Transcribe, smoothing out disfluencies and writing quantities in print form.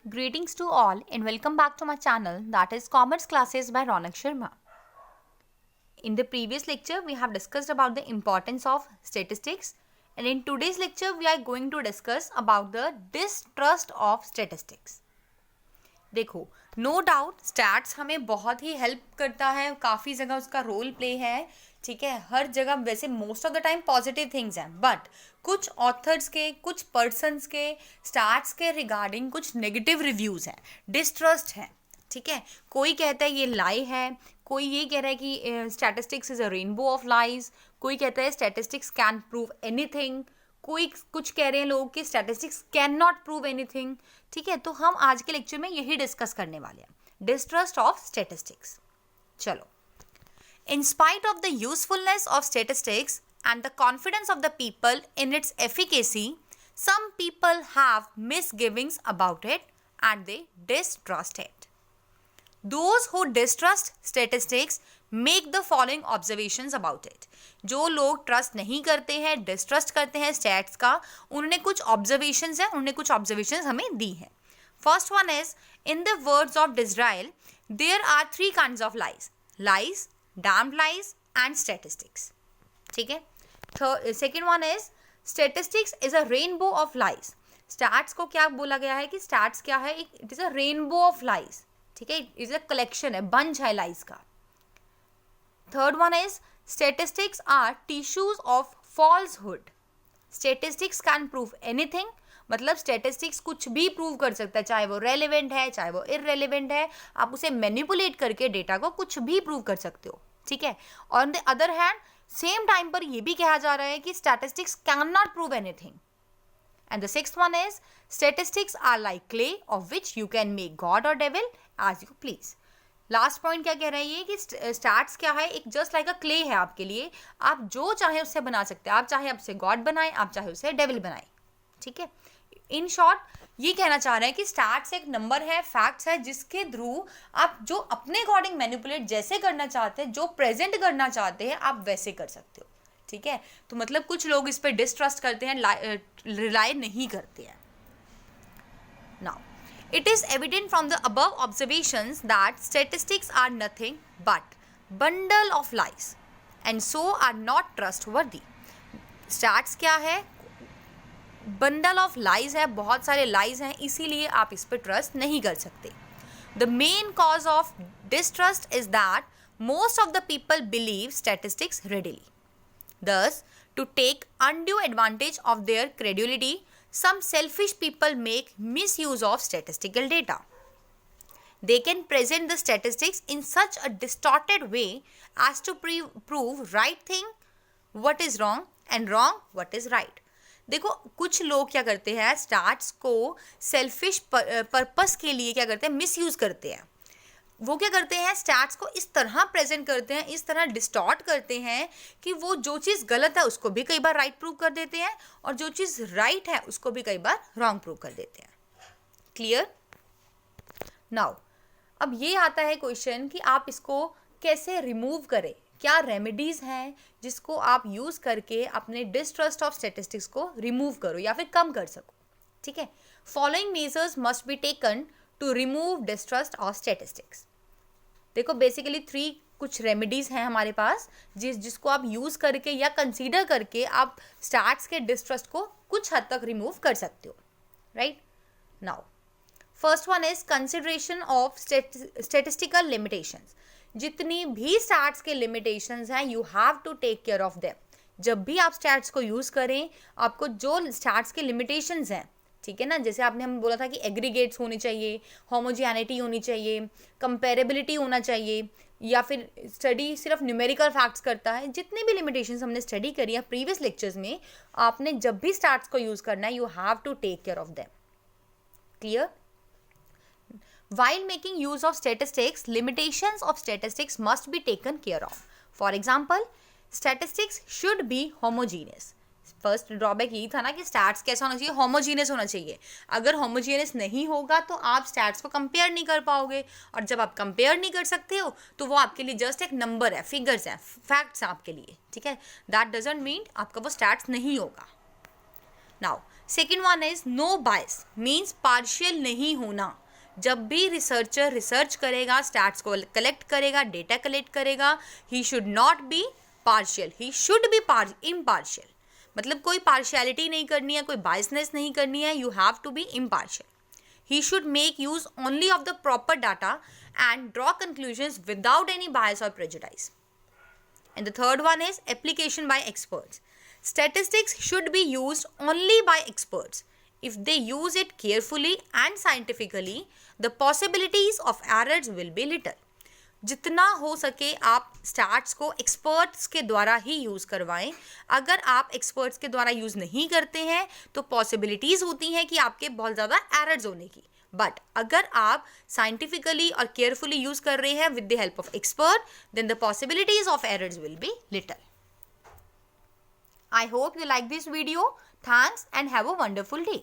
Greetings to all and welcome back to my channel, that is Commerce Classes by Ronak Sharma. In the previous lecture, we have discussed about the importance of statistics, and in today's lecture, we are going to discuss about the distrust of statistics. देखो, no doubt stats हमें बहुत ही help करता है, काफ़ी जगह उसका role play है, ठीक है, हर जगह वैसे most of the time positive things हैं, बट कुछ ऑथर्स के, कुछ पर्सन्स के स्टैट्स के रिगार्डिंग कुछ नेगेटिव रिव्यूज़ हैं, डिस्ट्रस्ट है, ठीक है. कोई कहता है ये लाई है, कोई ये कह रहा है कि statistics is a rainbow of lies, कोई कहता है स्टैटिस्टिक्स कैन प्रूव एनीथिंग, कोई कुछ कह रहे हैं लोग कि statistics can not prove anything. ठीक है, तो हम आज के लेक्चर में यही डिस्कस करने वाले हैं, डिस्ट्रस्ट ऑफ स्टैटिस्टिक्स. चलो, in spite of the usefulness of statistics and the confidence of the people in its efficacy, some people have misgivings about it and they distrust it. Those who distrust statistics make the following observations about it. जो लोग trust नहीं करते हैं, distrust करते हैं stats का, उन्होंने कुछ ऑब्जर्वेशंस हैं, उन्होंने कुछ ऑब्जर्वेशंस हमें दी हैं. First one is, in the words of Disraeli, there are 3 kinds of lies, lies, damned lies and statistics. ठीक है. Second one is, statistics is a rainbow of lies. Stats को क्या बोला गया है कि स्टैट्स क्या है, it is a rainbow of lies. ठीक है, इट इज़ अ कलेक्शन है, बंच है लाइज का. Third one is, statistics are tissues of falsehood. Statistics can prove anything, मतलब स्टैटिस्टिक्स कुछ भी प्रूव कर सकता है, चाहे वो रेलिवेंट है, चाहे वो इररेलिवेंट है, आप उसे मैनिपुलेट करके डेटा को कुछ भी प्रूव कर सकते हो. ठीक है. On the other hand, same time पर ये भी कहा जा रहा है कि statistics can not prove anything. And the sixth one is, statistics are like clay of which you can make God or devil as you please. Last point क्या कह रहा है ये कि स्टैट्स क्या है, एक जस्ट लाइक अ क्ले है आपके लिए, आप जो चाहे उससे बना सकते हैं, आप चाहे आपसे गॉड बनाएं, आप चाहे उसे डेविल बनाएं. ठीक है. इन शॉर्ट ये कहना चाह रहे हैं कि स्टैट्स एक नंबर है, फैक्ट्स है, जिसके थ्रू आप जो अपने अकॉर्डिंग मैनिपुलेट जैसे करना चाहते हैं, जो प्रेजेंट करना चाहते हैं, आप वैसे कर सकते हो. ठीक है. तो मतलब कुछ लोग इस पर डिस्ट्रस्ट करते हैं, रिलाई नहीं करते हैं. Now, it is evident from the above observations that statistics are nothing but bundle of lies and so are not trustworthy. Stats क्या है, बंडल ऑफ लाइज है, बहुत सारे लाइज हैं, इसीलिए आप इस पर ट्रस्ट नहीं कर सकते. The main cause of distrust is that most of the people believe statistics readily. Thus, to take undue advantage of their credulity, some selfish people make misuse of statistical data. They can present the statistics in such a distorted way as to prove right thing what is wrong and wrong what is right. देखो, कुछ लोग क्या करते हैं, stats को selfish purpose के लिए क्या करते हैं, मिसयूज करते हैं. वो क्या करते हैं, स्टैट्स को इस तरह प्रेजेंट करते हैं, इस तरह डिस्टॉर्ट करते हैं कि वो जो चीज़ गलत है उसको भी कई बार राइट प्रूव कर देते हैं, और जो चीज़ राइट है उसको भी कई बार रॉन्ग प्रूव कर देते हैं. क्लियर. नाउ, अब ये आता है क्वेश्चन कि आप इसको कैसे रिमूव करें, क्या रेमेडीज़ हैं जिसको आप यूज़ करके अपने डिस्ट्रस्ट ऑफ स्टैटिस्टिक्स को रिमूव करो या फिर कम कर सको. ठीक है. Following measures must be taken to remove distrust of statistics. देखो, बेसिकली 3 कुछ रेमेडीज़ हैं हमारे पास, जिसको आप यूज़ करके या कंसीडर करके आप स्टैट्स के डिस्ट्रस्ट को कुछ हद तक रिमूव कर सकते हो. Right. Now, first one is consideration of statistical limitations. जितनी भी स्टैट्स के लिमिटेशंस हैं, you have to take care of them. जब भी आप स्टैट्स को यूज़ करें, आपको जो स्टैट्स के लिमिटेशंस हैं, ठीक है ना, जैसे आपने हम बोला था कि एग्रीगेट्स होने चाहिए, होमोजेनिटी होनी चाहिए, कंपेरेबिलिटी होना चाहिए, या फिर स्टडी सिर्फ न्यूमेरिकल फैक्ट्स करता है, जितनी भी लिमिटेशंस हमने स्टडी करी है प्रीवियस लेक्चर्स में, आपने जब भी स्टैट्स को यूज़ करना है, you have to take care of them. Clear. While making use of statistics, limitations of statistics must be taken care of. For example, statistics should be homogeneous. First drawback यही था ना कि stats कैसा होना चाहिए, homogeneous होना चाहिए. अगर होमोजीनियस नहीं होगा तो आप स्टैट्स को कंपेयर नहीं कर पाओगे, और जब आप कंपेयर नहीं कर सकते हो तो वो आपके लिए जस्ट एक नंबर है, फिगर्स हैं, फैक्ट्स हैं आपके लिए. ठीक है. दैट डजंट मीन आपका वो स्टैट्स नहीं होगा. Now, second one is no bias, means partial नहीं होना. जब भी रिसर्चर रिसर्च करेगा, स्टैट्स को कलेक्ट करेगा, डेटा कलेक्ट करेगा, he should not be partial, he should be impartial. मतलब कोई पार्शियलिटी नहीं करनी है, कोई बायसनेस नहीं करनी है. You have to be impartial. He should make use only of the proper data and draw conclusions without any bias or prejudice. And the third one is application by experts. Statistics should be used only by experts. If they use it carefully and scientifically, the possibilities of errors will be little. जितना हो सके आप stats को experts के द्वारा ही use करवाएं. अगर आप एक्सपर्ट्स के द्वारा यूज़ नहीं करते हैं तो पॉसिबिलिटीज़ होती हैं कि आपके बहुत ज़्यादा एरर्स होने की. बट अगर आप साइंटिफिकली और केयरफुली यूज़ कर रहे हैं with the help of expert, then the possibilities of errors will be little. I hope you like this video. Thanks and have a wonderful day.